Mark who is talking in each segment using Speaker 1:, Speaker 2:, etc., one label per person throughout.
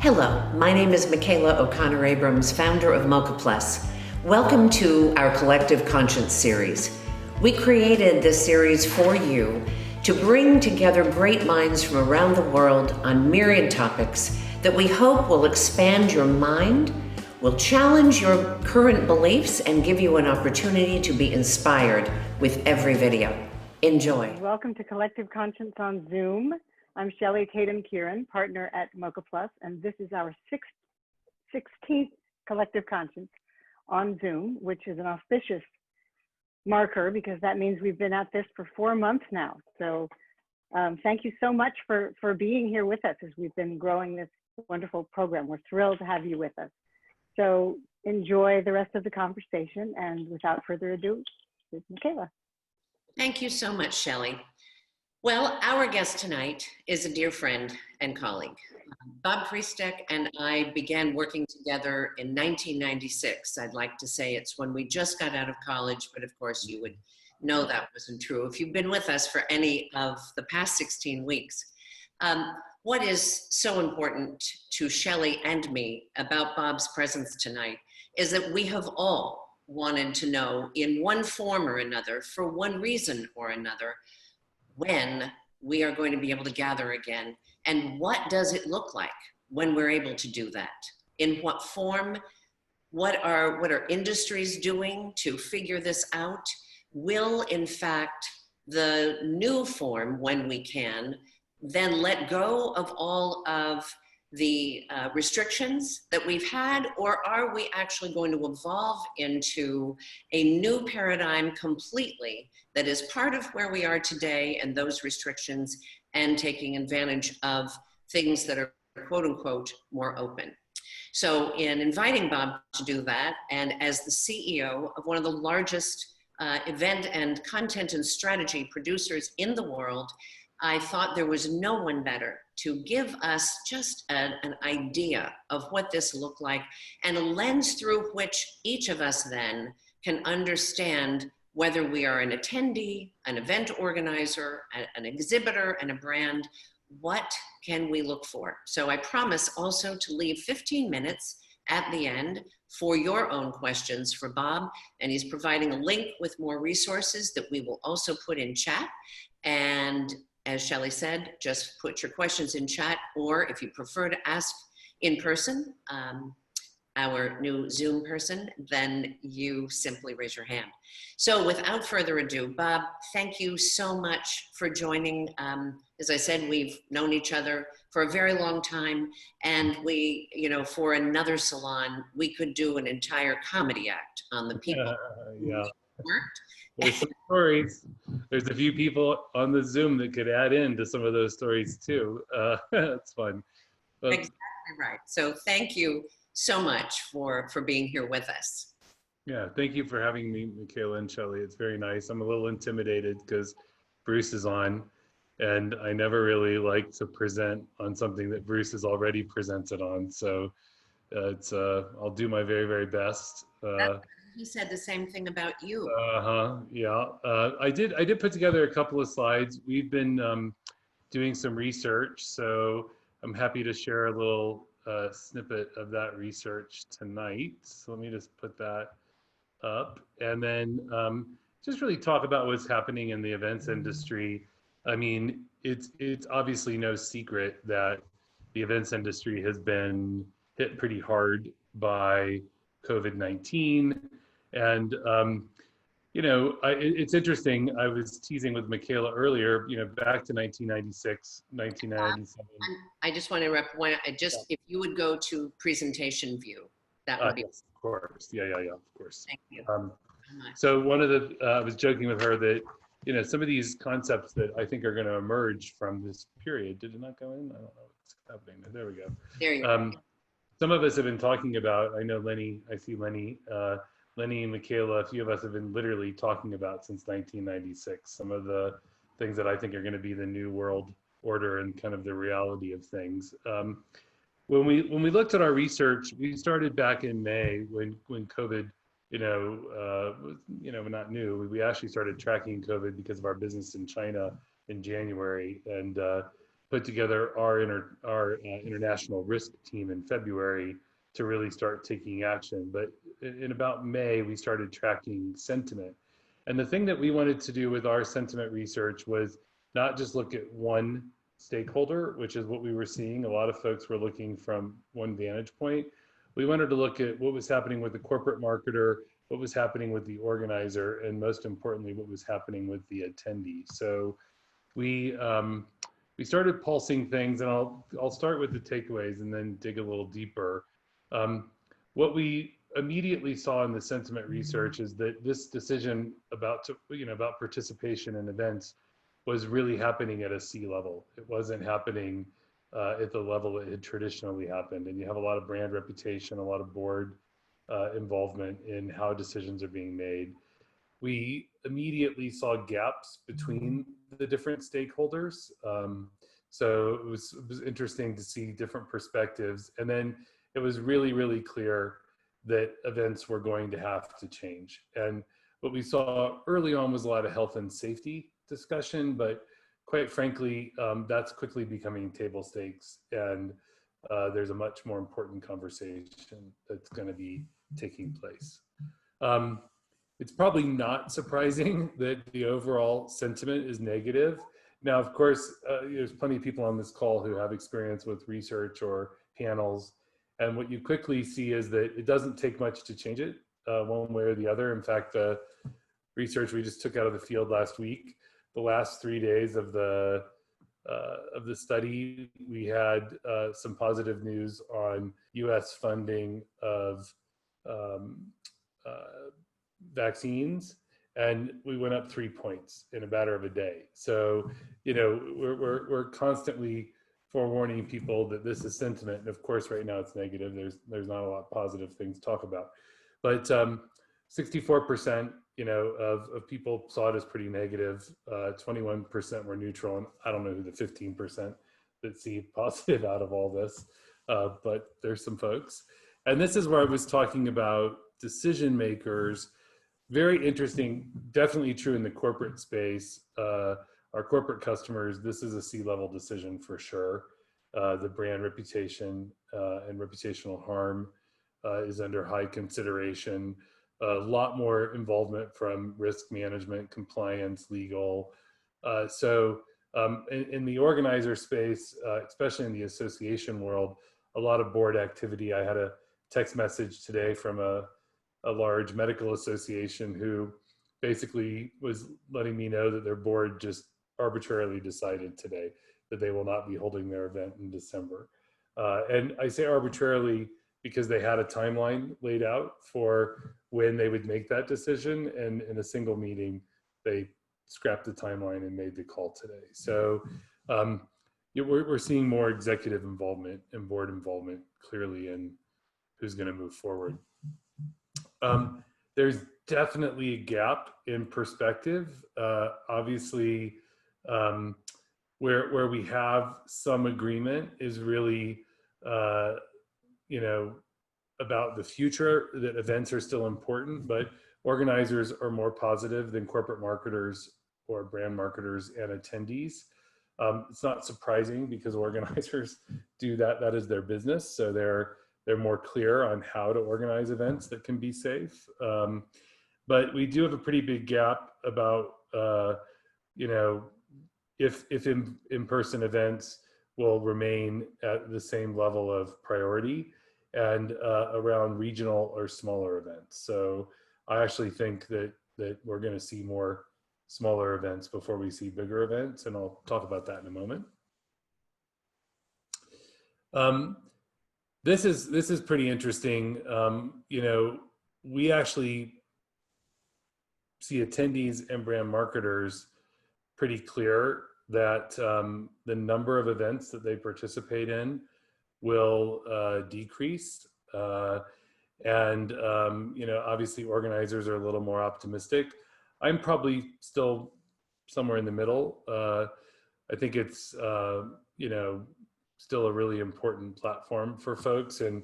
Speaker 1: Hello, my name is Michaela O'Connor Abrams, founder of Mocha Plus. Welcome to our Collective Conscience series. We created this series for you to bring together great minds from around the world on myriad topics that we hope will expand your mind, will challenge your current beliefs, and give you an opportunity to be inspired with every video. Enjoy.
Speaker 2: Welcome to Collective Conscience on Zoom. I'm Shelley Tatum Kieran, partner at Mocha Plus, and this is our 16th Collective Conscience on Zoom, which is an auspicious marker because that means we've been at this for 4 months now. So thank you so much for being here with us as we've been growing this wonderful program. We're thrilled to have you with us. So enjoy the rest of the conversation, and without further ado, here's Michaela.
Speaker 1: Thank you so much, Shelley. Well, our guest tonight is a dear friend and colleague. Bob Priestek and I began working together in 1996. I'd like to say it's when we just got out of college, but of course you would know that wasn't true if you've been with us for any of the past 16 weeks. What is so important to Shelley and me about Bob's presence tonight is that we have all wanted to know in one form or another, for one reason or another, when we are going to be able to gather again, and what does it look like when we're able to do that? In what form? What are industries doing to figure this out? Will, in fact, the new form, when we can, then let go of all of the restrictions that we've had, or are we actually going to evolve into a new paradigm completely that is part of where we are today and those restrictions, and taking advantage of things that are quote unquote more open? So in inviting Bob to do that, and as the CEO of one of the largest event and content and strategy producers in the world, I thought there was no one better to give us just an idea of what this looked like, and a lens through which each of us then can understand whether we are an attendee, an event organizer, an exhibitor, and a brand. What can we look for? So I promise also to leave 15 minutes at the end for your own questions for Bob, and he's providing a link with more resources that we will also put in chat. And as Shelley said, just put your questions in chat, or if you prefer to ask in person, our new Zoom person, then you simply raise your hand. So without further ado, Bob, thank you so much for joining. As I said, we've known each other for a very long time, and we, for another salon, we could do an entire comedy act on the people
Speaker 3: yeah.
Speaker 1: who worked.
Speaker 3: There's some stories. There's a few people on the Zoom that could add in to some of those stories too. It's fun. But,
Speaker 1: exactly right. So thank you so much for being here with us.
Speaker 3: yeah, thank you for having me, Michaela and Shelley. It's very nice. I'm a little intimidated because Bruce is on, and I never really like to present on something that Bruce has already presented on. So I'll do my very, very best.
Speaker 1: He said the same thing about you.
Speaker 3: Yeah. I did put together a couple of slides. We've been doing some research, so I'm happy to share a little snippet of that research tonight. So let me just put that up, and then just really talk about what's happening in the events industry. I mean, it's obviously no secret that the events industry has been hit pretty hard by COVID-19. And, it's interesting. I was teasing with Michaela earlier, back to 1996, 1997.
Speaker 1: I just want to interrupt if you would go to presentation view, that would be.
Speaker 3: Yes, of course. Yeah, of course.
Speaker 1: Thank you.
Speaker 3: So one of I was joking with her that, some of these concepts that I think are going to emerge from this period, did it not go in? I don't know what's happening. There we go.
Speaker 1: There you go.
Speaker 3: Some of us have been talking about, I know Lenny, I see Lenny, Lenny and Michaela, a few of us have been literally talking about since 1996, some of the things that I think are going to be the new world order and kind of the reality of things. When we looked at our research, we started back in May when COVID, was, not new. We actually started tracking COVID because of our business in China in January. And put together our international risk team in February to really start taking action. But in about May, we started tracking sentiment. And the thing that we wanted to do with our sentiment research was not just look at one stakeholder, which is what we were seeing. A lot of folks were looking from one vantage point. We wanted to look at what was happening with the corporate marketer, what was happening with the organizer, and most importantly, what was happening with the attendee. So we started pulsing things, and I'll start with the takeaways and then dig a little deeper. What we immediately saw in the sentiment research is that this decision about participation in events was really happening at a C-level. It wasn't happening at the level it had traditionally happened. And you have a lot of brand reputation, a lot of board involvement in how decisions are being made. We immediately saw gaps between the different stakeholders. So it was interesting to see different perspectives. And then it was really, really clear that events were going to have to change. And what we saw early on was a lot of health and safety discussion, but quite frankly, that's quickly becoming table stakes. And there's a much more important conversation that's going to be taking place. It's probably not surprising that the overall sentiment is negative. Now, of course, there's plenty of people on this call who have experience with research or panels. And what you quickly see is that it doesn't take much to change it one way or the other. In fact, the research we just took out of the field last week, the last 3 days of the study, we had some positive news on US funding of vaccines, and we went up 3 points in a matter of a day. So, we're constantly forewarning people that this is sentiment, and of course, right now it's negative. There's not a lot of positive things to talk about, but 64%, of people saw it as pretty negative. 21% were neutral, and I don't know who the 15% that see positive out of all this, but there's some folks. And this is where I was talking about decision makers. Very interesting, definitely true in the corporate space. Our corporate customers, this is a C-level decision for sure. The brand reputation and reputational harm is under high consideration. A lot more involvement from risk management, compliance, legal. So in the organizer space, especially in the association world, a lot of board activity. I had a text message today from a large medical association who basically was letting me know that their board just arbitrarily decided today that they will not be holding their event in December. And I say arbitrarily because they had a timeline laid out for when they would make that decision. And in a single meeting, they scrapped the timeline and made the call today. So we're seeing more executive involvement and board involvement clearly in who's going to move forward. There's definitely a gap in perspective. Obviously, where we have some agreement is really, about the future, that events are still important, but organizers are more positive than corporate marketers or brand marketers and attendees. It's not surprising because organizers do that. That is their business. So they're more clear on how to organize events that can be safe. But we do have a pretty big gap about, if in-person events will remain at the same level of priority and around regional or smaller events. So I actually think that we're going to see more smaller events before we see bigger events, and I'll talk about that in a moment. This is pretty interesting. We actually see attendees and brand marketers pretty clear that the number of events that they participate in will decrease. Obviously organizers are a little more optimistic. I'm probably still somewhere in the middle. I think it's, still a really important platform for folks. And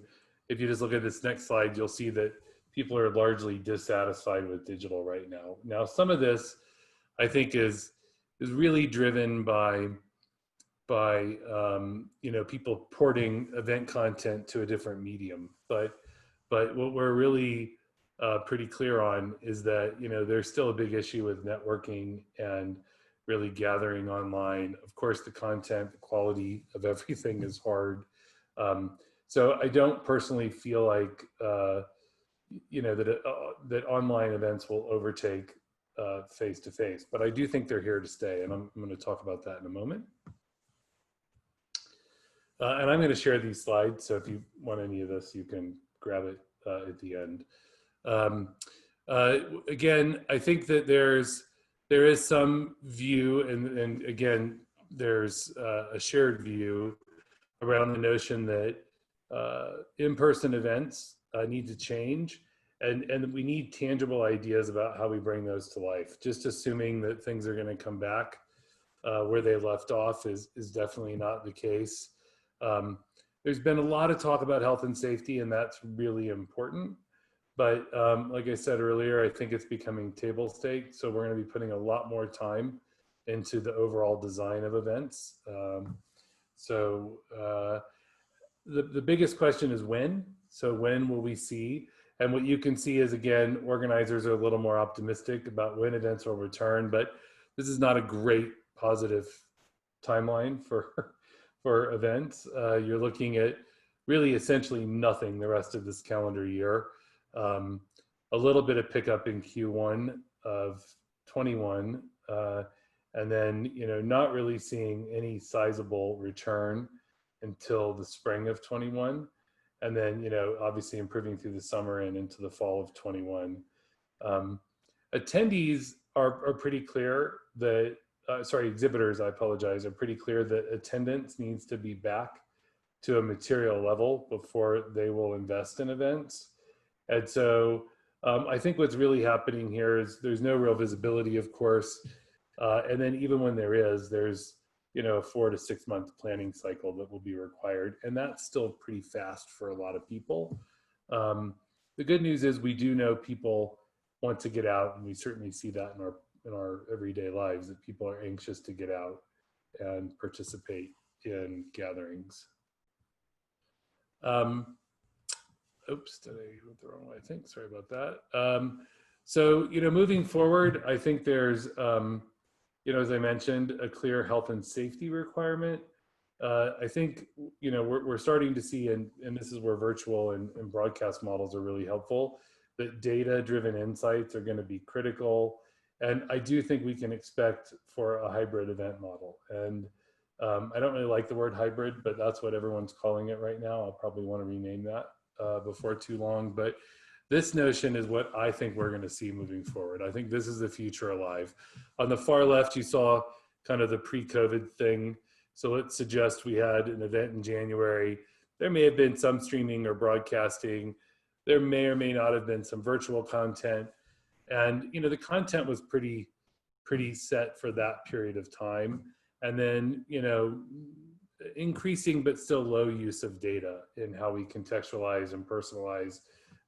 Speaker 3: if you just look at this next slide, you'll see that people are largely dissatisfied with digital right now. Now, some of this I think is really driven by by people porting event content to a different medium. But what we're really pretty clear on is that there's still a big issue with networking and really gathering online. Of course, the content, the quality of everything is hard. So I don't personally feel like that online events will overtake face-to-face, but I do think they're here to stay, and I'm going to talk about that in a moment. And I'm going to share these slides, so if you want any of this, you can grab it at the end. Again, I think that there is some view, and again, there's a shared view around the notion that in-person events need to change, and we need tangible ideas about how we bring those to life. Just assuming that things are going to come back where they left off is definitely not the case. There's been a lot of talk about health and safety, and that's really important. But like I said earlier, I think it's becoming table stakes. So we're going to be putting a lot more time into the overall design of events. The biggest question is when. So when will we see? And what you can see is, again, organizers are a little more optimistic about when events will return, but this is not a great positive timeline for events. You're looking at really essentially nothing the rest of this calendar year. A little bit of pickup in Q1 of 21, and then not really seeing any sizable return until the spring of 21, and then obviously improving through the summer and into the fall of 21. Attendees are pretty clear that exhibitors, I apologize, are pretty clear that attendance needs to be back to a material level before they will invest in events. And so I think what's really happening here is there's no real visibility, of course. And then even when there's a 4 to 6 month planning cycle that will be required. And that's still pretty fast for a lot of people. The good news is we do know people want to get out, and we certainly see that in our everyday lives, that people are anxious to get out and participate in gatherings. Oops, did I went the wrong way? I think, sorry about that. So, moving forward, I think there's, as I mentioned, a clear health and safety requirement. I think, we're starting to see, and this is where virtual and broadcast models are really helpful, that data-driven insights are going to be critical. And I do think we can expect for a hybrid event model. And I don't really like the word hybrid, but that's what everyone's calling it right now. I'll probably want to rename that before too long. But this notion is what I think we're going to see moving forward. I think this is the future alive. On the far left, you saw kind of the pre-COVID thing. So let's suggest we had an event in January. There may have been some streaming or broadcasting. There may or may not have been some virtual content. And, the content was pretty set for that period of time. And then, increasing but still low use of data in how we contextualize and personalize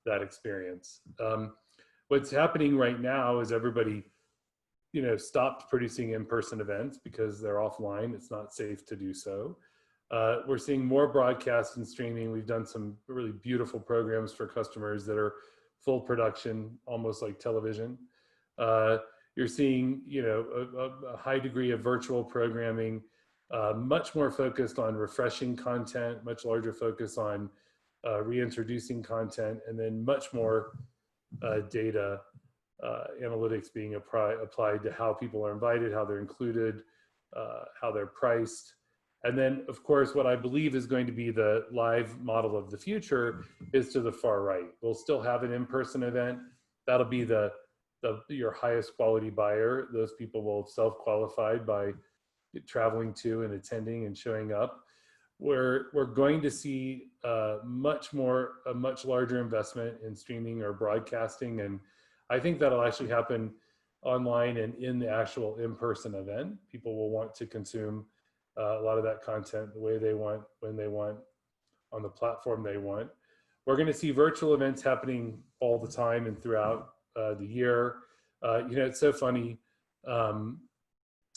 Speaker 3: that experience. What's happening right now is everybody, stopped producing in-person events because they're offline. It's not safe to do so. We're seeing more broadcast and streaming. We've done some really beautiful programs for customers that are full production, almost like television. You're seeing, a high degree of virtual programming, much more focused on refreshing content, much larger focus on reintroducing content, and then much more data analytics being applied to how people are invited, how they're included, how they're priced. And then, of course, what I believe is going to be the live model of the future is to the far right. We'll still have an in-person event. That'll be your highest quality buyer. Those people will self-qualify by traveling to and attending and showing up. We're going to see a much larger investment in streaming or broadcasting. And I think that'll actually happen online and in the actual in-person event. People will want to consume a lot of that content the way they want, when they want, on the platform they want. We're going to see virtual events happening all the time and throughout the year. It's so funny.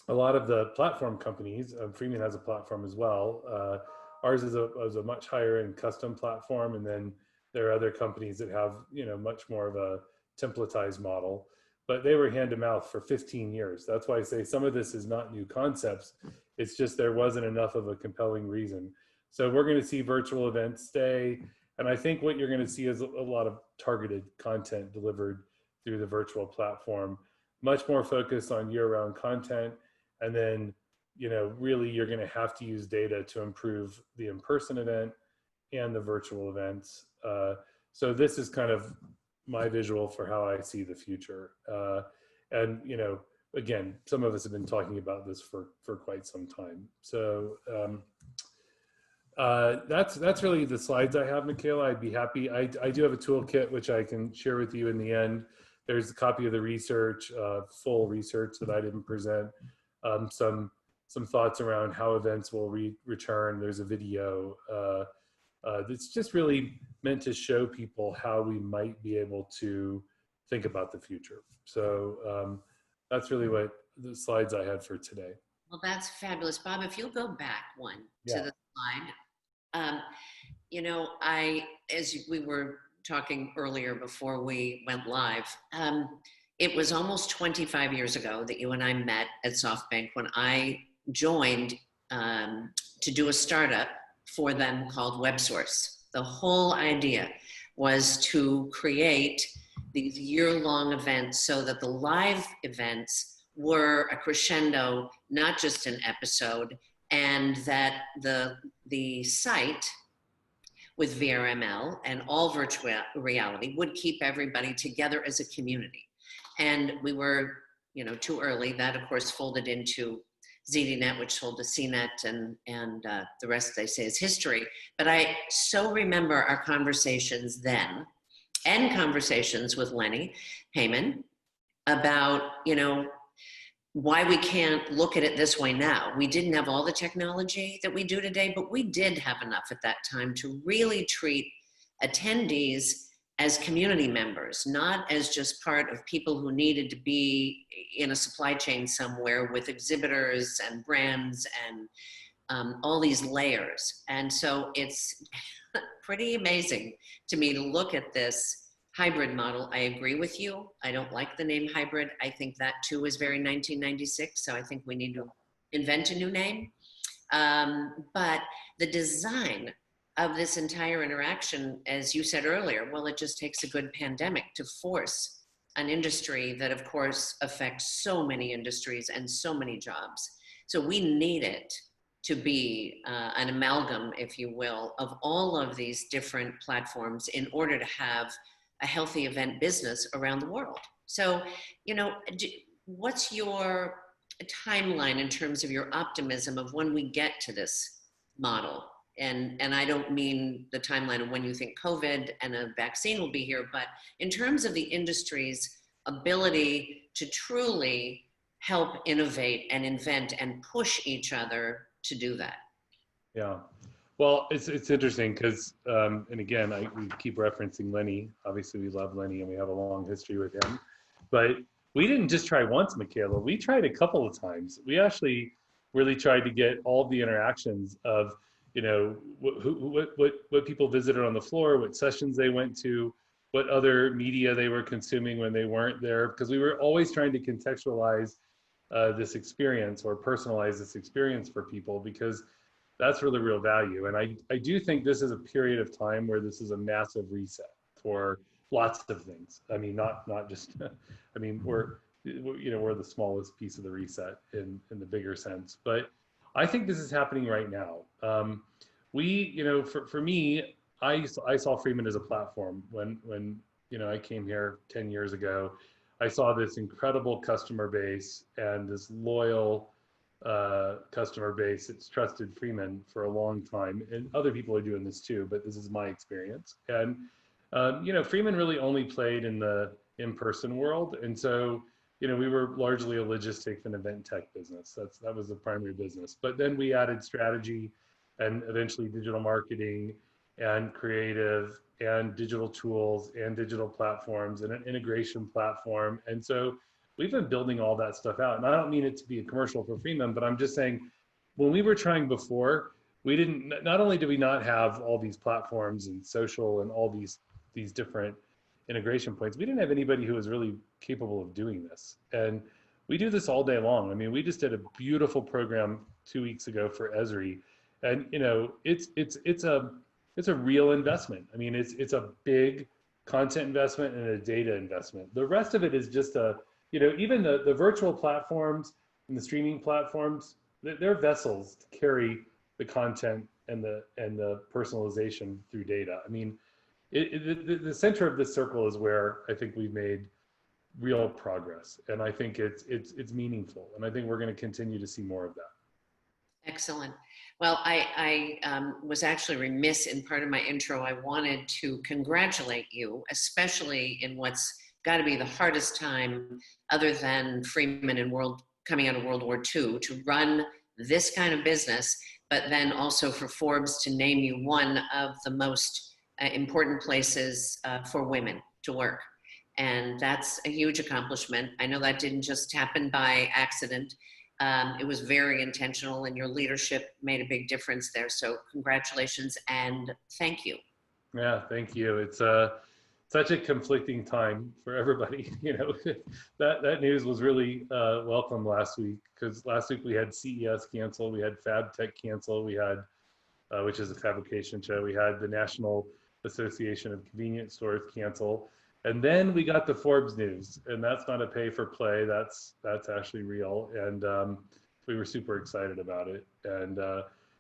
Speaker 3: a lot of the platform companies, Freeman has a platform as well. Ours is a much higher end custom platform, and then there are other companies that have, you know, much more of a templatized model. But they were hand to mouth for 15 years. That's why I say some of this is not new concepts. It's just there wasn't enough of a compelling reason. So we're going to see virtual events stay, and I think what you're going to see is a lot of targeted content delivered through the virtual platform, much more focused on year-round content. And then, you know, really you're going to have to use data to improve the in-person event and the virtual events. So this is kind of my visual for how I see the future. And, you know, again, some of us have been talking about this for quite some time. So that's really the slides I have, Michaela. I'd be happy. I do have a toolkit which I can share with you in the end. There's a copy of the research, full research that I didn't present. Some thoughts around how events will return. There's a video that's just really meant to show people how we might be able to think about the future. So that's really what the slides I had for today.
Speaker 1: Well, that's fabulous. Bob, if you'll go back one to the slide. You know, as we were talking earlier before we went live, it was almost 25 years ago that you and I met at SoftBank when I joined to do a startup for them called WebSource. The whole idea was to create these year-long events so that the live events were a crescendo, not just an episode, and that the site with VRML and all virtual reality would keep everybody together as a community. And we were, you know, too early. That, of course, folded into ZDNet, which sold to CNET, and the rest, they say, is history. But I so remember our conversations then, and conversations with Lenny Heyman about, you know, why we can't look at it this way now. We didn't have all the technology that we do today, but we did have enough at that time to really treat attendees as community members, not as just part of people who needed to be in a supply chain somewhere with exhibitors and brands and all these layers. And so it's pretty amazing to me to look at this hybrid model. I agree with you. I don't like the name hybrid. I think that too is very 1996. So I think we need to invent a new name. But the design of this entire interaction, as you said earlier, well, it just takes a good pandemic to force an industry that, of course, affects so many industries and so many jobs. So we need it to be an amalgam, if you will, of all of these different platforms in order to have a healthy event business around the world. So, you know, what's your timeline in terms of your optimism of when we get to this model? And I don't mean the timeline of when you think COVID and a vaccine will be here, but in terms of the industry's ability to truly help innovate and invent and push each other to do that.
Speaker 3: Yeah. Well, it's interesting because, and again, we keep referencing Lenny. Obviously, we love Lenny and we have a long history with him. But we didn't just try once, Michaela. We tried a couple of times. We actually really tried to get all the interactions of, you know, what people visited on the floor, what sessions they went to, what other media they were consuming when they weren't there, because we were always trying to contextualize this experience or personalize this experience for people, because that's really real value. And I do think this is a period of time where this is a massive reset for lots of things. I mean, not just, I mean, we're the smallest piece of the reset in the bigger sense, but I think this is happening right now. For me, I saw Freeman as a platform when I came here 10 years ago. I saw this incredible customer base and this loyal customer base. It's trusted Freeman for a long time, and other people are doing this too, but this is my experience. And Freeman really only played in the in-person world, and so we were largely a logistics and event tech business. That was the primary business. But then we added strategy and eventually digital marketing and creative and digital tools and digital platforms and an integration platform. And so we've been building all that stuff out. And I don't mean it to be a commercial for Freeman, but I'm just saying, when we were trying before, we didn't, not only did we not have all these platforms and social and all these different integration points, we didn't have anybody who was really capable of doing this. And we do this all day long. I mean, we just did a beautiful program 2 weeks ago for Esri, and you know, it's a real investment. I mean, it's a big content investment and a data investment. The rest of it is just a, you know, even the virtual platforms and the streaming platforms, they're vessels to carry the content and the personalization through data. I mean, the center of this circle is where I think we've made real progress, and I think it's meaningful, and I think we're going to continue to see more of that.
Speaker 1: Excellent. Well, I was actually remiss in part of my intro. I wanted to congratulate you, especially in what's got to be the hardest time, other than Freeman and coming out of World War II, to run this kind of business, but then also for Forbes to name you one of the most important places for women to work. And that's a huge accomplishment. I know that didn't just happen by accident. It was very intentional, and your leadership made a big difference there. So congratulations and thank you.
Speaker 3: Yeah, thank you. It's such a conflicting time for everybody. You know, that news was really welcome last week, because last week we had CES cancel, we had Fab Tech cancel, we had, which is a fabrication show, we had the National Association of Convenience Stores cancel. And then we got the Forbes news, and that's not a pay for play. That's actually real, and we were super excited about it. And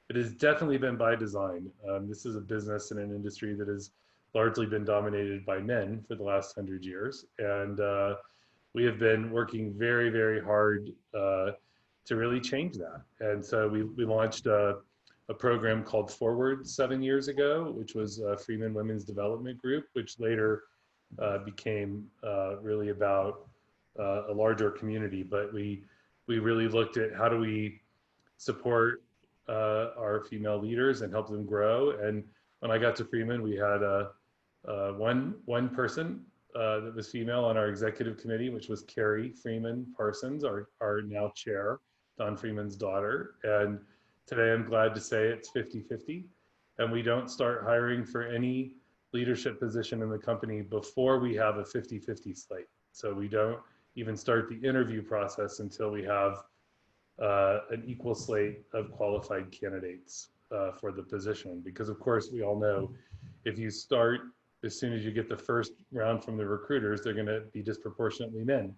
Speaker 3: it has definitely been by design. This is a business and an industry that has largely been dominated by men for the last 100 years, and we have been working very, very hard to really change that. And so we launched a program called Forward 7 years ago, which was Freeman Women's Development Group, which later became really about a larger community. But we really looked at how do we support our female leaders and help them grow. And when I got to Freeman, we had one person that was female on our executive committee, which was Carrie Freeman Parsons, our now chair, Don Freeman's daughter. And today I'm glad to say it's 50-50, and we don't start hiring for any leadership position in the company before we have a 50-50 slate. So we don't even start the interview process until we have an equal slate of qualified candidates for the position. Because of course, we all know if you start as soon as you get the first round from the recruiters, they're gonna be disproportionately men.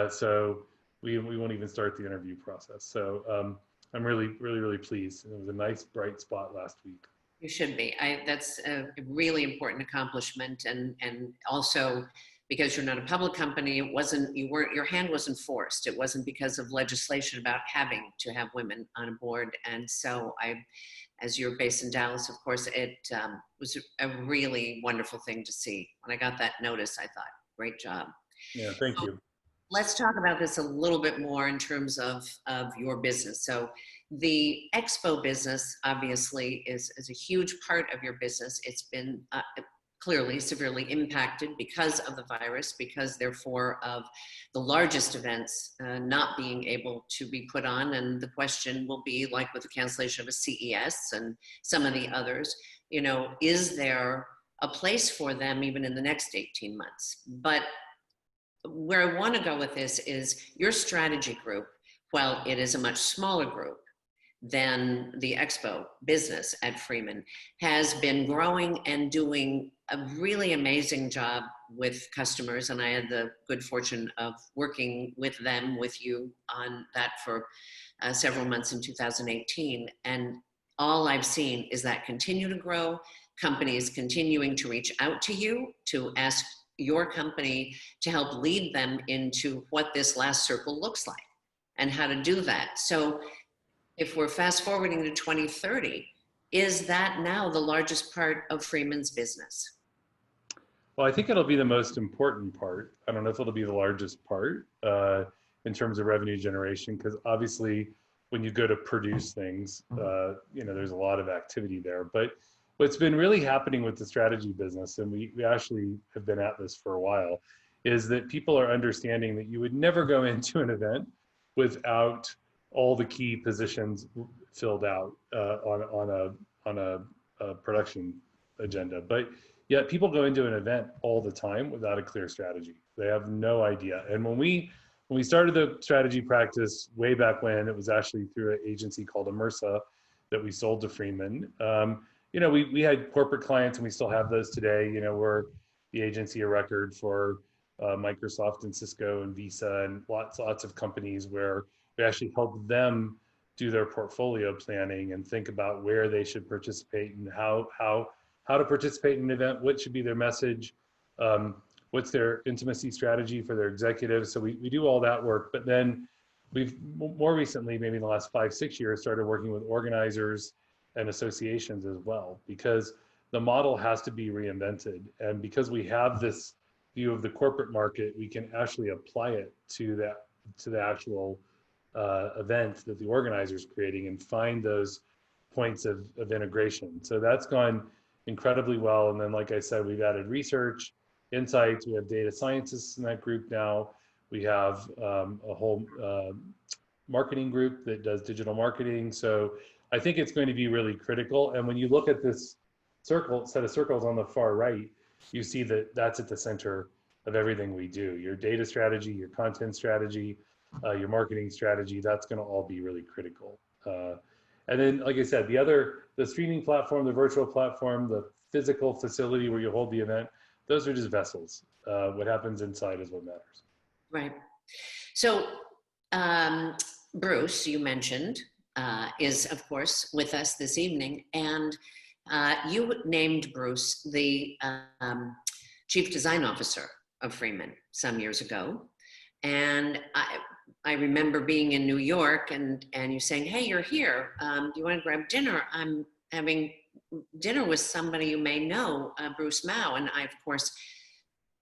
Speaker 3: So we won't even start the interview process. So I'm really pleased. It was a nice bright spot last week.
Speaker 1: You should be. That's a really important accomplishment, and also because you're not a public company, your hand wasn't forced. It wasn't because of legislation about having to have women on a board. And so as you're based in Dallas, of course, it was a really wonderful thing to see. When I got that notice, I thought, great job.
Speaker 3: Yeah, thank you.
Speaker 1: Let's talk about this a little bit more in terms of your business. So the expo business obviously is a huge part of your business. It's been clearly severely impacted because of the virus, because therefore of the largest events not being able to be put on. And the question will be, like with the cancellation of a CES and some of the others, you know, is there a place for them even in the next 18 months? But where I want to go with this is your strategy group, while it is a much smaller group than the expo business at Freeman, has been growing and doing a really amazing job with customers. And I had the good fortune of working with them, with you on that for several months in 2018. And all I've seen is that continue to grow, companies continuing to reach out to you to ask your company to help lead them into what this last circle looks like and how to do that. So if we're fast forwarding to 2030, is that now the largest part of Freeman's business?
Speaker 3: Well, I think it'll be the most important part. I don't know if it'll be the largest part in terms of revenue generation, because obviously when you go to produce things, you know, there's a lot of activity there. But what's been really happening with the strategy business, and we actually have been at this for a while, is that people are understanding that you would never go into an event without all the key positions filled out on a production agenda. But yet people go into an event all the time without a clear strategy. They have no idea. And when we started the strategy practice way back when, it was actually through an agency called Immersa that we sold to Freeman. You know, we had corporate clients, and we still have those today. You know, we're the agency of record for Microsoft and Cisco and Visa and lots of companies, where we actually help them do their portfolio planning and think about where they should participate and how to participate in an event, what should be their message, what's their intimacy strategy for their executives. So we do all that work, but then we've more recently, maybe in the last 5-6 years, started working with organizers and associations as well, because the model has to be reinvented. And because we have this view of the corporate market, we can actually apply it to the actual event that the organizer is creating and find those points of integration. So that's gone incredibly well. And then, like I said, we've added research, insights, we have data scientists in that group now. We have a whole marketing group that does digital marketing. So I think it's going to be really critical. And when you look at this set of circles on the far right, you see that that's at the center of everything we do. Your data strategy, your content strategy, your marketing strategy, that's going to all be really critical. And then, like I said, the streaming platform, the virtual platform, the physical facility where you hold the event, those are just vessels. What happens inside is what matters.
Speaker 1: Right. So Bruce, you mentioned, is of course with us this evening, and you named Bruce the Chief Design Officer of Freeman some years ago. And I remember being in New York and you saying, hey, you're here. Do you want to grab dinner? I'm having dinner with somebody you may know, Bruce Mao. And I, of course,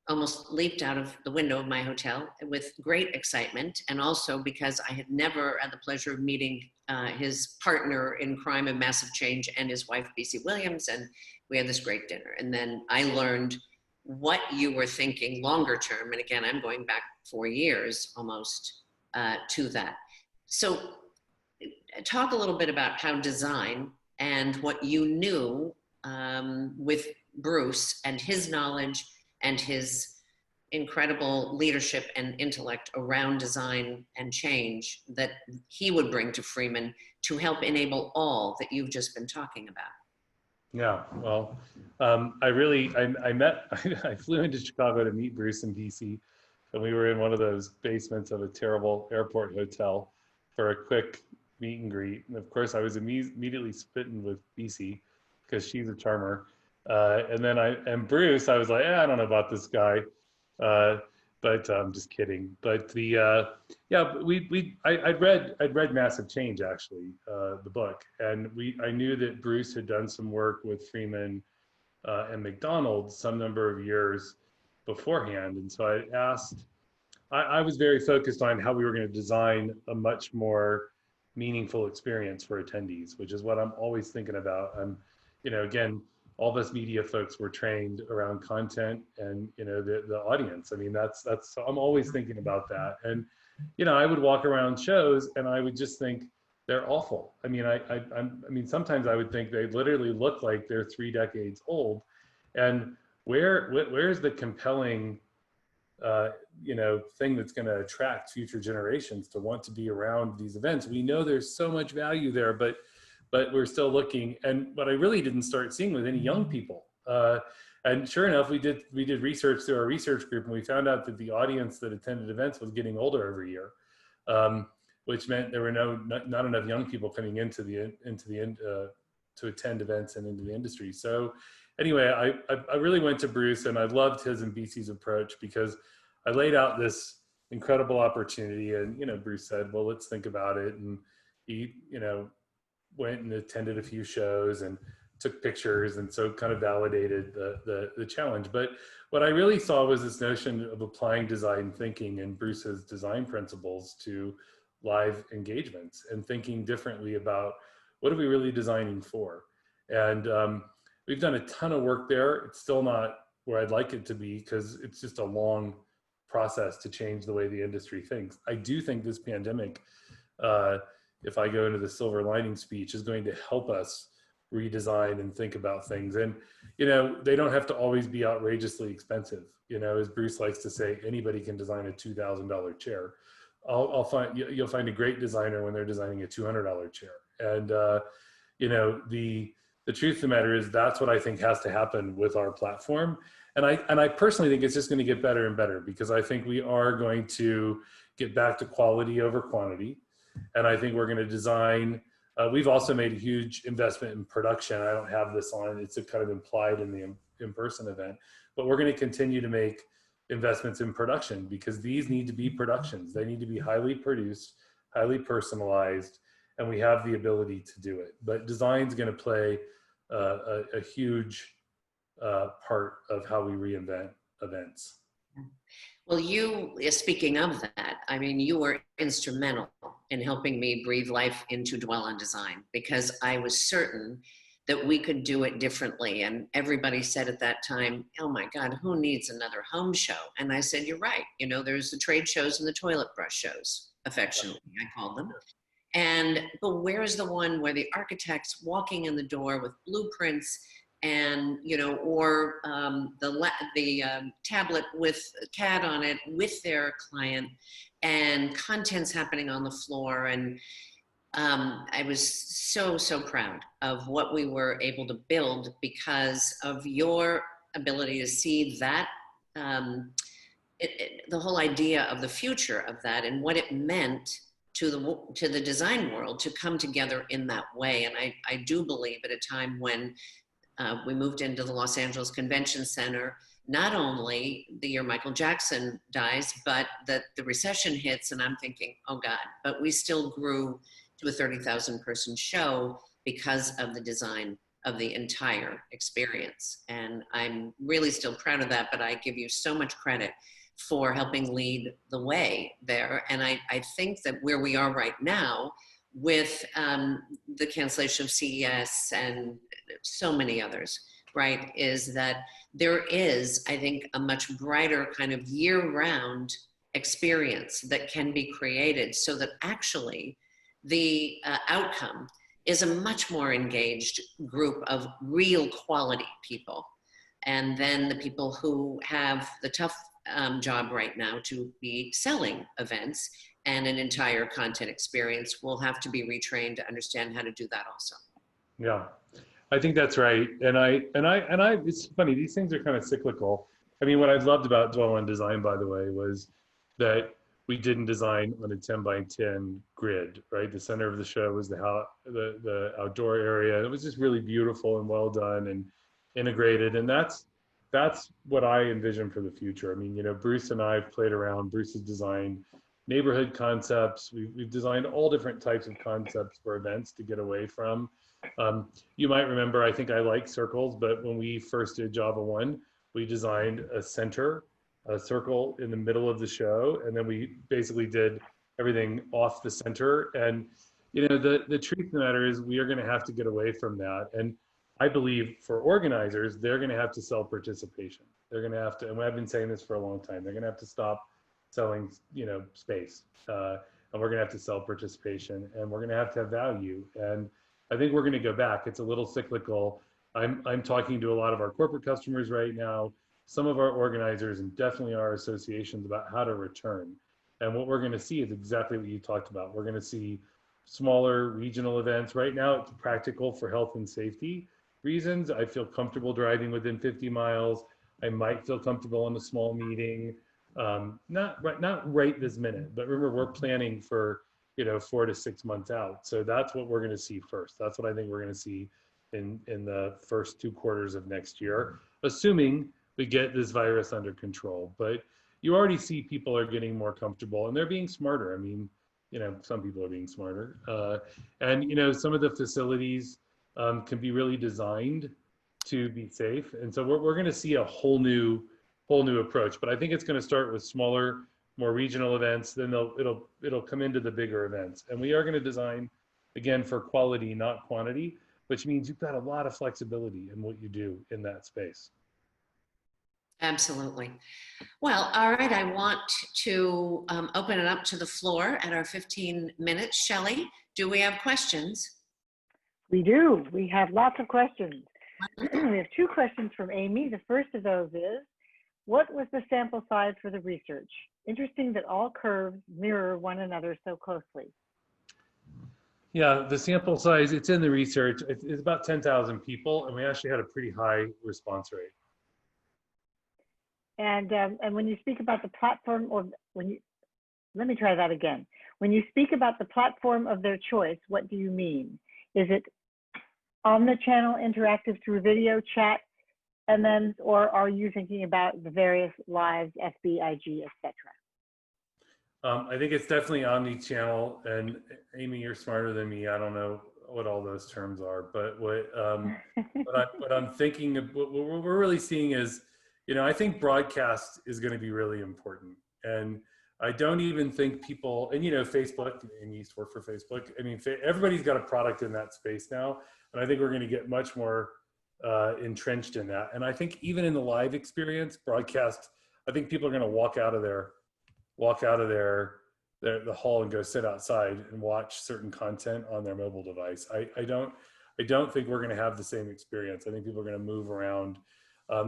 Speaker 1: almost leaped out of the window of my hotel with great excitement. And also because I had never had the pleasure of meeting his partner in crime and massive change and his wife, B.C. Williams. And we had this great dinner. And then I learned what you were thinking longer term. And again, I'm going back 4 years almost to that. So talk a little bit about how design and what you knew with Bruce and his knowledge and his incredible leadership and intellect around design and change that he would bring to Freeman to help enable all that you've just been talking about.
Speaker 3: Yeah, well, I flew into Chicago to meet Bruce in DC, and we were in one of those basements of a terrible airport hotel for a quick meet and greet. And of course, I was immediately smitten with BC because she's a charmer. And Bruce, I was like, I don't know about this guy, but I'm just kidding. But I'd read Massive Change, actually, the book, and I knew that Bruce had done some work with Freeman and McDonald's some number of years beforehand, and so I asked. I was very focused on how we were going to design a much more meaningful experience for attendees, which is what I'm always thinking about. Again, all of us media folks were trained around content and the audience. I mean, that's I'm always thinking about that. And I would walk around shows and I would just think they're awful. I mean, sometimes I would think they literally look like they're 3 decades old. And where's the compelling thing that's going to attract future generations to want to be around these events? We know there's so much value there, but we're still looking. And what I really didn't start seeing was any young people. And sure enough, we did research through our research group, and we found out that the audience that attended events was getting older every year, which meant there were not enough young people coming into the to attend events and into the industry. So anyway, I really went to Bruce, and I loved his and BC's approach because I laid out this incredible opportunity, and Bruce said, well, let's think about it. And he went and attended a few shows and took pictures, and so kind of validated the challenge. But what I really saw was this notion of applying design thinking and Bruce's design principles to live engagements and thinking differently about what are we really designing for. And we've done a ton of work there. It's still not where I'd like it to be because it's just a long process to change the way the industry thinks. I do think this pandemic, if I go into the silver lining speech, is going to help us redesign and think about things. And, they don't have to always be outrageously expensive. As Bruce likes to say, anybody can design a $2,000 chair. You'll find a great designer when they're designing a $200 chair. And, the truth of the matter is that's what I think has to happen with our platform. And I personally think it's just going to get better and better, because I think we are going to get back to quality over quantity. And I think we're going to design, we've also made a huge investment in production. I don't have this on, it's kind of implied in the in-person event, but we're going to continue to make investments in production, because these need to be productions. They need to be highly produced, highly personalized, and we have the ability to do it. But design's going to play a huge part of how we reinvent events.
Speaker 1: Well, speaking of that, I mean, you were instrumental in helping me breathe life into Dwell on Design, because I was certain that we could do it differently. And everybody said at that time, oh my God, who needs another home show? And I said, you're right. There's the trade shows and the toilet brush shows, affectionately, I called them. But where's the one where the architect's walking in the door with blueprints and, or the tablet with CAD on it with their client, and content's happening on the floor. And I was so, so proud of what we were able to build because of your ability to see that, the whole idea of the future of that and what it meant to the design world to come together in that way. And I do believe at a time when we moved into the Los Angeles Convention Center, not only the year Michael Jackson dies, but that the recession hits, and I'm thinking, oh God, but we still grew to a 30,000 person show because of the design of the entire experience. And I'm really still proud of that, but I give you so much credit for helping lead the way there. And I think that where we are right now with the cancellation of CES and so many others, right, is that there is, I think, a much brighter kind of year-round experience that can be created so that actually the outcome is a much more engaged group of real quality people. And then the people who have the tough job right now to be selling events and an entire content experience will have to be retrained to understand how to do that also.
Speaker 3: Yeah, I think that's right. And it's funny, these things are kind of cyclical. I mean, what I loved about Dwell on Design, by the way, was that we didn't design on a 10 by 10 grid, right? The center of the show was the outdoor area. It was just really beautiful and well done and integrated. And that's what I envision for the future. I mean, Bruce and I have played around. Bruce has designed neighborhood concepts. We've designed all different types of concepts for events to get away from. You might remember, I think I like circles, but when we first did Java 1, we designed a circle in the middle of the show, and then we basically did everything off the center. And the truth of the matter is we are going to have to get away from that. And I believe for organizers, they're going to have to sell participation. They're going to have to, and I've been saying this for a long time, they're going to have to stop selling, space. And we're going to have to sell participation, and we're going to have value. And I think we're going to go back. It's a little cyclical. I'm talking to a lot of our corporate customers right now, some of our organizers, and definitely our associations about how to return. And what we're going to see is exactly what you talked about. We're going to see smaller regional events. Right now, it's practical for health and safety reasons. I feel comfortable driving within 50 miles. I might feel comfortable in a small meeting. Not right this minute, but remember, we're planning for 4 to 6 months out. So that's what we're going to see first. That's what I think we're going to see in the first 2 quarters of next year, assuming we get this virus under control. But you already see people are getting more comfortable, and they're being smarter. I mean, some people are being smarter, and some of the facilities can be really designed to be safe. And so we're going to see a whole new approach. But I think it's going to start with smaller, more regional events. Then it'll come into the bigger events. And we are going to design, again, for quality, not quantity, which means you've got a lot of flexibility in what you do in that space.
Speaker 1: Absolutely. Well, all right. I want to open it up to the floor at our 15 minutes. Shelley, do we have questions?
Speaker 2: We do. We have lots of questions. We have two questions from Amy. The first of those is, what was the sample size for the research? Interesting that all curves mirror one another so closely.
Speaker 3: Yeah, the sample size, it's in the research. It's about 10,000 people, and we actually had a pretty high response rate.
Speaker 2: And when you speak about the platform, or let me try that again. When you speak about the platform of their choice, what do you mean? Is it omni-channel interactive through video chat, and then, or are you thinking about the various lives, FB, IG, etc.?
Speaker 3: I think it's definitely omni-channel, and Amy, you're smarter than me. I don't know what all those terms are, but what I'm thinking, what we're really seeing is, I think broadcast is going to be really important. And I don't even think people, and Facebook, Amy used to work for Facebook. I mean, everybody's got a product in that space now. And I think we're going to get much more entrenched in that. And I think even in the live experience, broadcast, I think people are going to walk out of the hall and go sit outside and watch certain content on their mobile device. I don't think we're going to have the same experience. I think people are going to move around.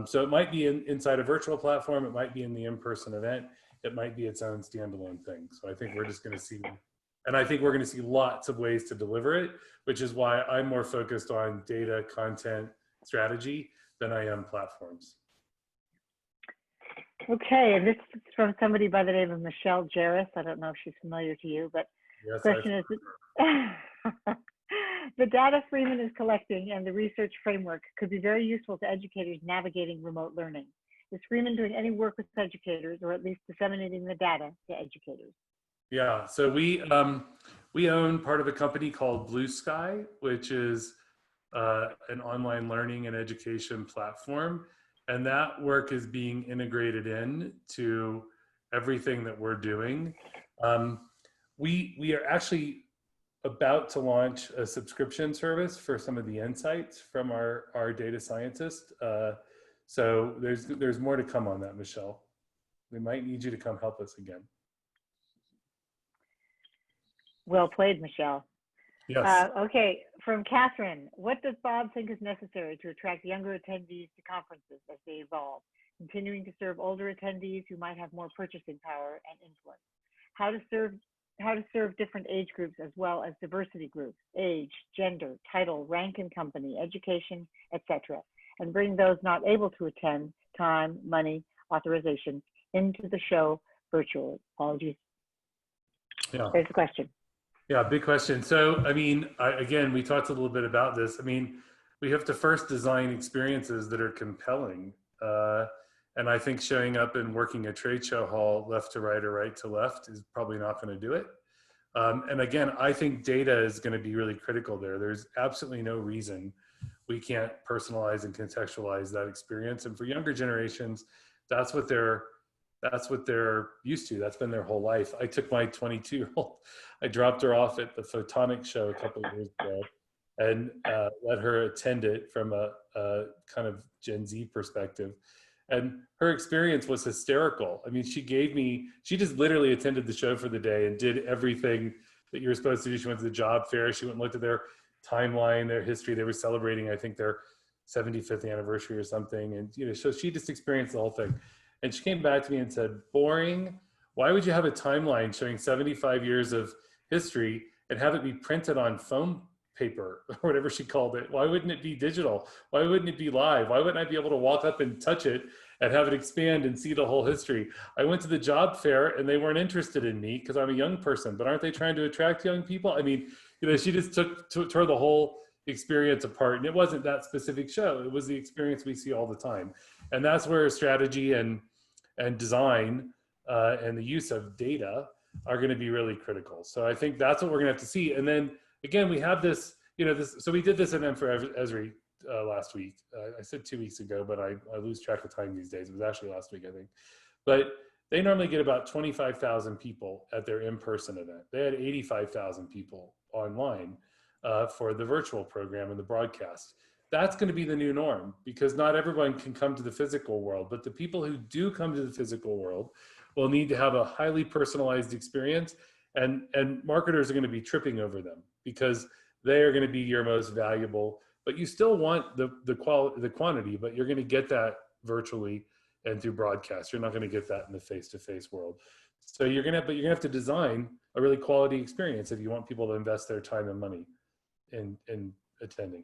Speaker 3: So it might be inside a virtual platform. It might be in the in-person event. It might be its own standalone thing. So I think we're just going to see, and I think we're going to see lots of ways to deliver it, which is why I'm more focused on data, content, strategy than I am platforms.
Speaker 2: Okay, and this is from somebody by the name of Michelle Jarris. I don't know if she's familiar to you, but
Speaker 3: Yes,
Speaker 2: the question is, the data Freeman is collecting and the research framework could be very useful to educators navigating remote learning. Is Freeman doing any work with educators, or at least disseminating the data to educators?
Speaker 3: Yeah, so we own part of a company called Blue Sky, which is an online learning and education platform. And that work is being integrated in to everything that we're doing. We are actually about to launch a subscription service for some of the insights from our data scientists. So there's more to come on that, Michelle. We might need you to come help us again.
Speaker 2: Well played, Michelle.
Speaker 3: Yes.
Speaker 2: Okay, from Catherine, what does Bob think is necessary to attract younger attendees to conferences as they evolve, continuing to serve older attendees who might have more purchasing power and influence? How to serve different age groups as well as diversity groups, age, gender, title, rank in company, education, etc., and bring those not able to attend, time, money, authorization, into the show virtually. Apologies.
Speaker 3: Yeah.
Speaker 2: There's the question.
Speaker 3: Yeah, big question. So, I mean, again, we talked a little bit about this. I mean, we have to first design experiences that are compelling. And I think showing up and working a trade show hall left to right or right to left is probably not going to do it. And again, I think data is going to be really critical there. There's absolutely no reason we can't personalize and contextualize that experience. And for younger generations, that's what they're used to. That's been their whole life. I took my 22-year-old, I dropped her off at the Photonics show a couple of years ago and let her attend it from a kind of Gen Z perspective. And her experience was hysterical. I mean, she just literally attended the show for the day and did everything that you're supposed to do. She went to the job fair. She went and looked at their timeline, their history. They were celebrating, I think, their 75th anniversary or something. And, so she just experienced the whole thing. And she came back to me and said, boring. Why would you have a timeline showing 75 years of history and have it be printed on foam paper or whatever she called it? Why wouldn't it be digital? Why wouldn't it be live? Why wouldn't I be able to walk up and touch it and have it expand and see the whole history? I went to the job fair and they weren't interested in me because I'm a young person, but aren't they trying to attract young people? I mean, she just tore the whole experience apart, and it wasn't that specific show. It was the experience we see all the time. And that's where strategy and design and the use of data are going to be really critical. So I think that's what we're going to have to see. And then again, we have this, so we did this event for Esri last week. I said 2 weeks ago, but I lose track of time these days. It was actually last week, I think. But they normally get about 25,000 people at their in-person event. They had 85,000 people online for the virtual program and the broadcast. that's going to be the new norm, because not everyone can come to the physical world, but the people who do come to the physical world will need to have a highly personalized experience, and marketers are going to be tripping over them because they are going to be your most valuable. But you still want the quality, the quantity, but you're going to get that virtually and through broadcast. You're not going to get that in the face-to-face world. So you're going to have to design a really quality experience if you want people to invest their time and money in attending.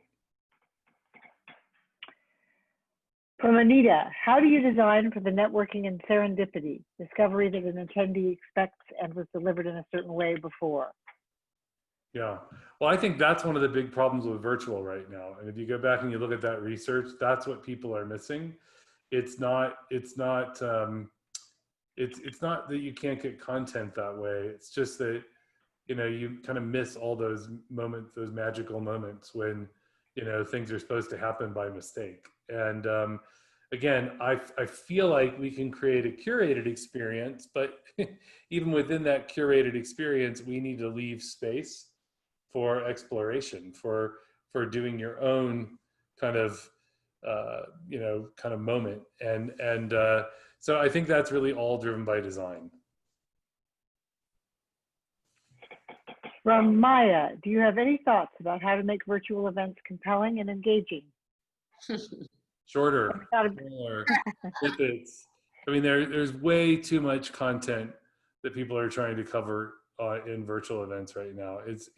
Speaker 2: From Anita, how do you design for the networking and serendipity, discovery that an attendee expects and was delivered in a certain way before?
Speaker 3: Yeah, well, I think that's one of the big problems with virtual right now. And if you go back and you look at that research, that's what people are missing. It's not that you can't get content that way. It's just that, you kind of miss all those moments, those magical moments when, things are supposed to happen by mistake. And again, I feel like we can create a curated experience, but even within that curated experience, we need to leave space for exploration, for doing your own kind of moment. And so I think that's really all driven by design.
Speaker 2: From Maya, do you have any thoughts about how to make virtual events compelling and engaging?
Speaker 3: Shorter, smaller snippets. I mean, there's way too much content that people are trying to cover in virtual events right now. It's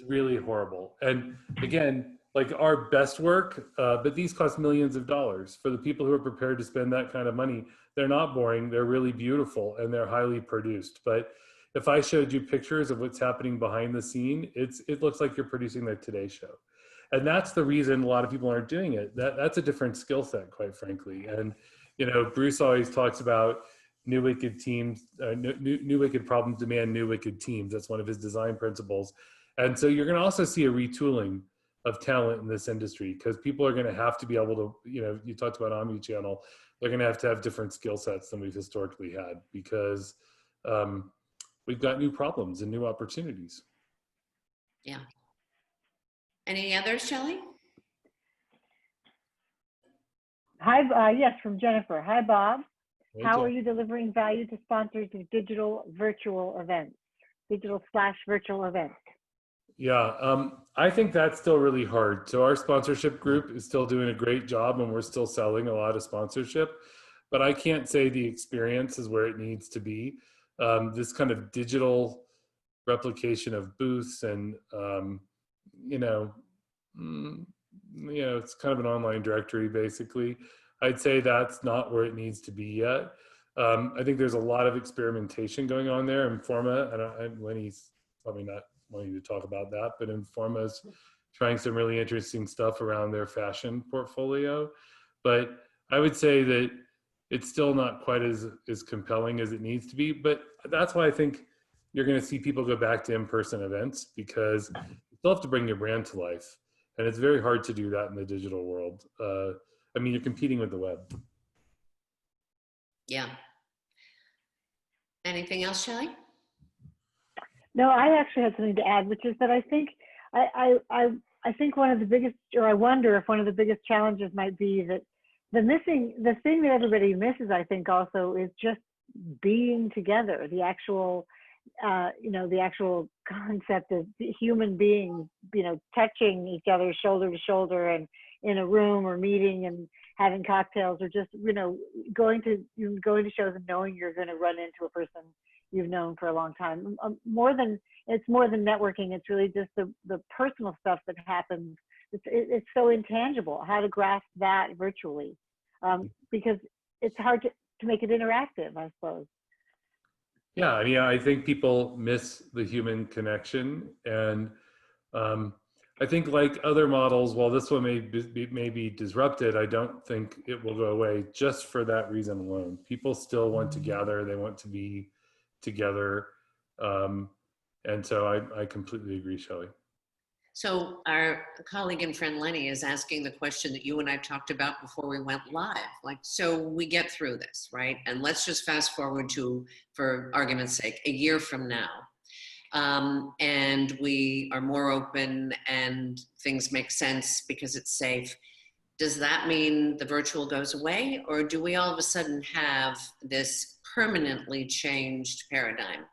Speaker 3: really horrible. And again, like our best work, but these cost millions of dollars. For the people who are prepared to spend that kind of money, they're not boring, they're really beautiful, and they're highly produced. But if I showed you pictures of what's happening behind the scene, it looks like you're producing the Today Show. And that's the reason a lot of people aren't doing it. That's a different skill set, quite frankly. And, Bruce always talks about new wicked teams, new wicked problems demand new wicked teams. That's one of his design principles. And so you're going to also see a retooling of talent in this industry, because people are going to have to be able to, you talked about omni-channel, they're going to have different skill sets than we've historically had, because we've got new problems and new opportunities.
Speaker 1: Yeah. Any others, Shelley?
Speaker 2: Hi, yes, from Jennifer. Hi, Bob.
Speaker 3: Hey,
Speaker 2: How
Speaker 3: Jeff.
Speaker 2: are you delivering value to sponsors of digital/virtual events?
Speaker 3: Yeah, I think that's still really hard. So our sponsorship group is still doing a great job, and we're still selling a lot of sponsorship, but I can't say the experience is where it needs to be. This kind of digital replication of booths and, it's kind of an online directory, basically. I'd say that's not where it needs to be yet. I think there's a lot of experimentation going on there. Informa, and Lenny's probably not wanting to talk about that, but Informa's trying some really interesting stuff around their fashion portfolio. But I would say that it's still not quite as compelling as it needs to be. But that's why I think you're going to see people go back to in-person events, because you still have to bring your brand to life. And it's very hard to do that in the digital world. I mean, you're competing with the web.
Speaker 1: Yeah. Anything else, Shelley?
Speaker 2: No, I actually had something to add, which is that I think I think one of the biggest, or I wonder if one of the biggest challenges might be that the thing that everybody misses, I think, also is just being together. The actual, the actual concept of human beings, touching each other shoulder to shoulder and in a room or meeting and having cocktails, or just, going to shows and knowing you're going to run into a person you've known for a long time. It's more than networking. It's really just the personal stuff that happens. It's so intangible how to grasp that virtually, because it's hard to make it interactive, I suppose.
Speaker 3: Yeah, I mean, I think people miss the human connection, and I think, like other models, while this one may be disrupted, I don't think it will go away just for that reason alone. People still want to gather; they want to be together, and so I completely agree, Shelley.
Speaker 1: So our colleague and friend Lenny is asking the question that you and I talked about before we went live. Like, so we get through this, right? And let's just fast forward to, for argument's sake, a year from now. and we are more open and things make sense because it's safe. Does that mean the virtual goes away, or do we all of a sudden have this permanently changed paradigm?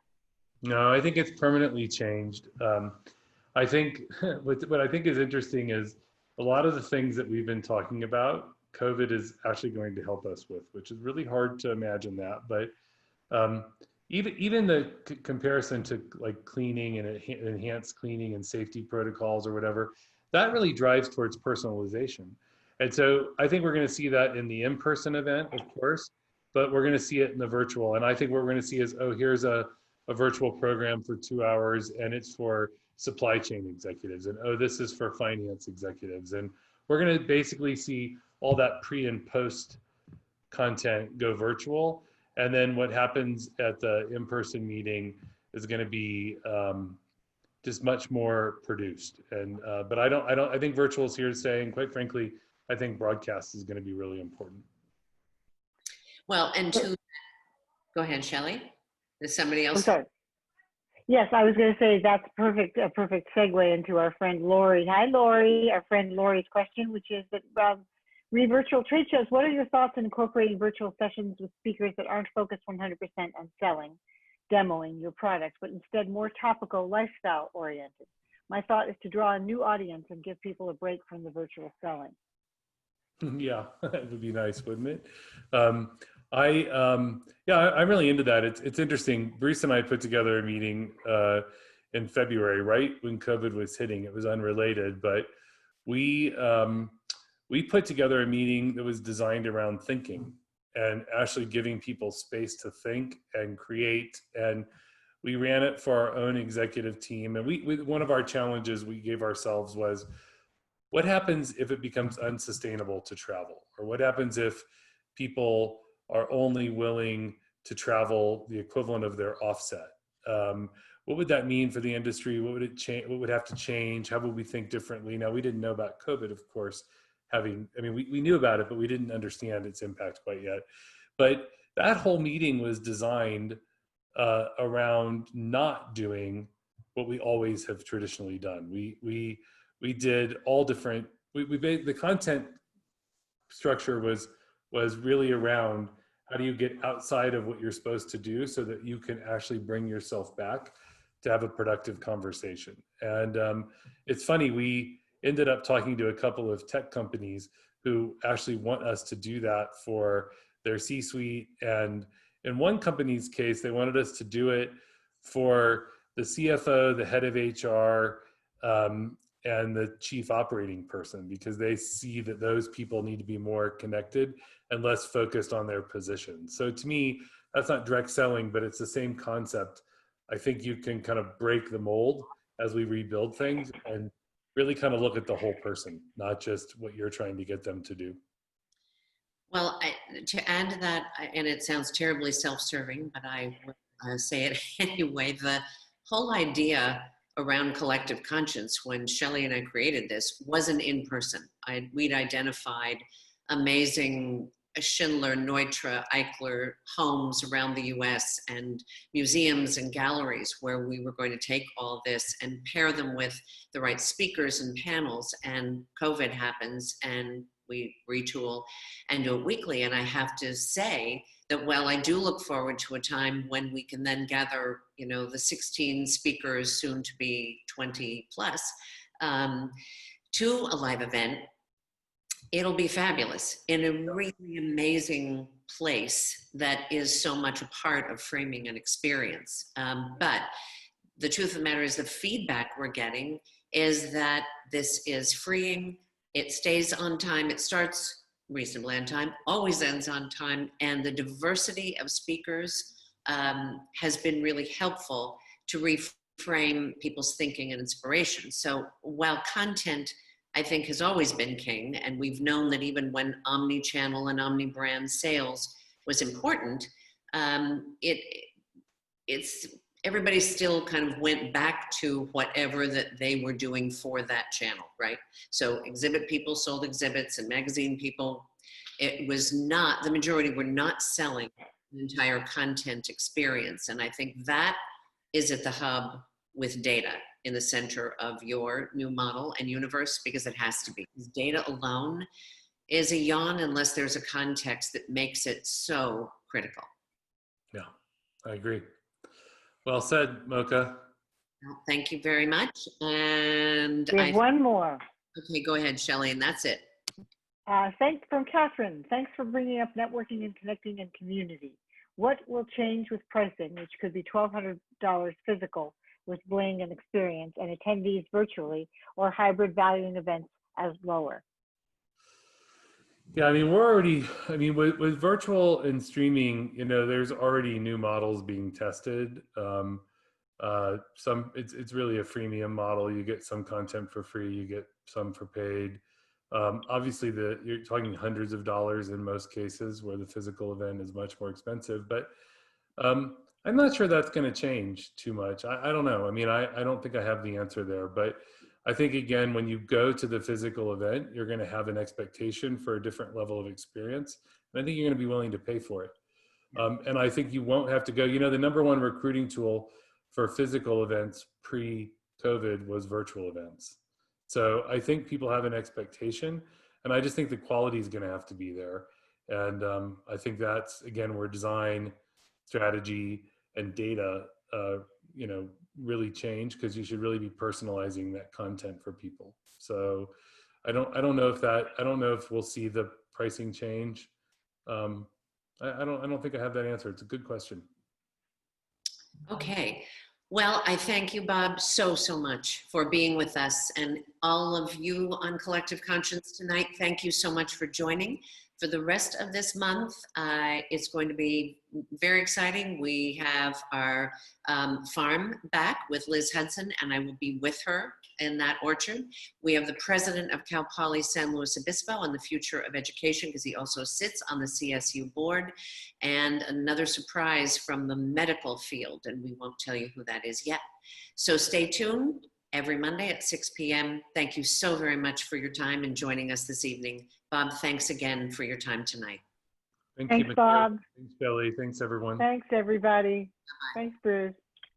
Speaker 3: No, I think it's permanently changed. I think what I think is interesting is a lot of the things that we've been talking about, COVID is actually going to help us with, which is really hard to imagine that. But um, even the comparison to like cleaning and enhanced cleaning and safety protocols or whatever, that really drives towards personalization. And so I think we're going to see that in the in-person event, of course, but we're going to see it in the virtual. And I think what we're going to see is, oh, here's a virtual program for 2 hours and it's for supply chain executives, and oh, this is for finance executives. And we're going to basically see all that pre and post content go virtual. And then what happens at the in-person meeting is going to be just much more produced. And but I think virtual is here to stay. And quite frankly, I think broadcast is going to be really important.
Speaker 1: Well, and go ahead, Shelley. Is somebody else?
Speaker 2: I'm sorry. Yes, I was going to say that's a perfect segue into our friend Lori. Hi, Lori. Our friend Lori's question, which is that virtual trade shows, what are your thoughts on incorporating virtual sessions with speakers that aren't focused 100% on selling, demoing your product, but instead more topical, lifestyle oriented? My thought is to draw a new audience and give people a break from the virtual selling.
Speaker 3: Yeah, that would be nice, wouldn't it? I'm really into that. It's interesting. Bruce and I put together a meeting in February, right when COVID was hitting. It was unrelated, but we put together a meeting that was designed around thinking and actually giving people space to think and create. And we ran it for our own executive team. And we one of our challenges we gave ourselves was, what happens if it becomes unsustainable to travel? Or what happens if people are only willing to travel the equivalent of their offset? What would that mean for the industry? What would it change? What would have to change? How would we think differently? Now, we didn't know about COVID, of course, we knew about it, but we didn't understand its impact quite yet. But that whole meeting was designed around not doing what we always have traditionally done. We did all different, the content structure was really around how do you get outside of what you're supposed to do so that you can actually bring yourself back to have a productive conversation. And it's funny, we ended up talking to a couple of tech companies who actually want us to do that for their C-suite. And in one company's case, they wanted us to do it for the CFO, the head of HR, and the chief operating person, because they see that those people need to be more connected and less focused on their position. So to me, that's not direct selling, but it's the same concept. I think you can kind of break the mold as we rebuild things and really kind of look at the whole person, not just what you're trying to get them to do.
Speaker 1: Well, to add to that, and it sounds terribly self-serving, but I would say it anyway, the whole idea around collective conscience, when Shelley and I created this, wasn't in person. We'd identified amazing Schindler, Neutra, Eichler homes around the US and museums and galleries where we were going to take all this and pair them with the right speakers and panels. And COVID happens and we retool and do it weekly. And I have to say that while I do look forward to a time when we can then gather, the 16 speakers, soon to be 20 plus, to a live event, it'll be fabulous in a really amazing place that is so much a part of framing an experience. But the truth of the matter is the feedback we're getting is that this is freeing. It stays on time. It starts reasonably on time, always ends on time. And the diversity of speakers has been really helpful to reframe people's thinking and inspiration. So while content, I think, has always been king, and we've known that even when omni-channel and omni-brand sales was important, everybody still kind of went back to whatever that they were doing for that channel, right? So exhibit people sold exhibits, and magazine people, it was not, the majority were not selling the entire content experience. And I think that is at the hub with data in the center of your new model and universe, because it has to be. Because data alone is a yawn unless there's a context that makes it so critical.
Speaker 3: Yeah, I agree. Well said, Mocha.
Speaker 1: Well, thank you very much. And
Speaker 2: We have one more.
Speaker 1: okay, go ahead, Shelley, and that's it.
Speaker 2: Thanks from Catherine. Thanks for bringing up networking and connecting and community. What will change with pricing, which could be $1,200 physical with bling and experience, and attendees virtually, or hybrid valuing events as lower?
Speaker 3: Yeah, I mean, we're already, I mean, with virtual and streaming, you know, there's already new models being tested. It's really a freemium model. You get some content for free, you get some for paid. Obviously, you're talking hundreds of dollars in most cases, where the physical event is much more expensive. But I'm not sure that's going to change too much. I don't know. I mean, I don't think I have the answer there. But I think, again, when you go to the physical event, you're going to have an expectation for a different level of experience. And I think you're going to be willing to pay for it. And I think you won't have to go, you know, the number one recruiting tool for physical events pre-COVID was virtual events. So I think people have an expectation, and I just think the quality is going to have to be there. And I think that's, again, where design, strategy, and data, you know, really change, because you should really be personalizing that content for people. So I don't know if we'll see the pricing change. I don't think I have that answer. It's a good question.
Speaker 1: Okay. Well, I thank you, Bob, so much for being with us, and all of you on Collective Conscience tonight. Thank you so much for joining. For the rest of this month, it's going to be very exciting. We have our farm back with Liz Hudson, and I will be with her in that orchard. We have the president of Cal Poly San Luis Obispo on the future of education, because he also sits on the CSU board, and another surprise from the medical field, and we won't tell you who that is yet. So stay tuned every Monday at 6 p.m. Thank you so very much for your time and joining us this evening. Bob, thanks again for your time tonight.
Speaker 3: Thank
Speaker 2: Thanks,
Speaker 3: you,
Speaker 2: Bob.
Speaker 3: Thanks, Shelley. Thanks, everyone.
Speaker 2: Thanks, everybody.
Speaker 1: Bye-bye.
Speaker 2: Thanks, Bruce.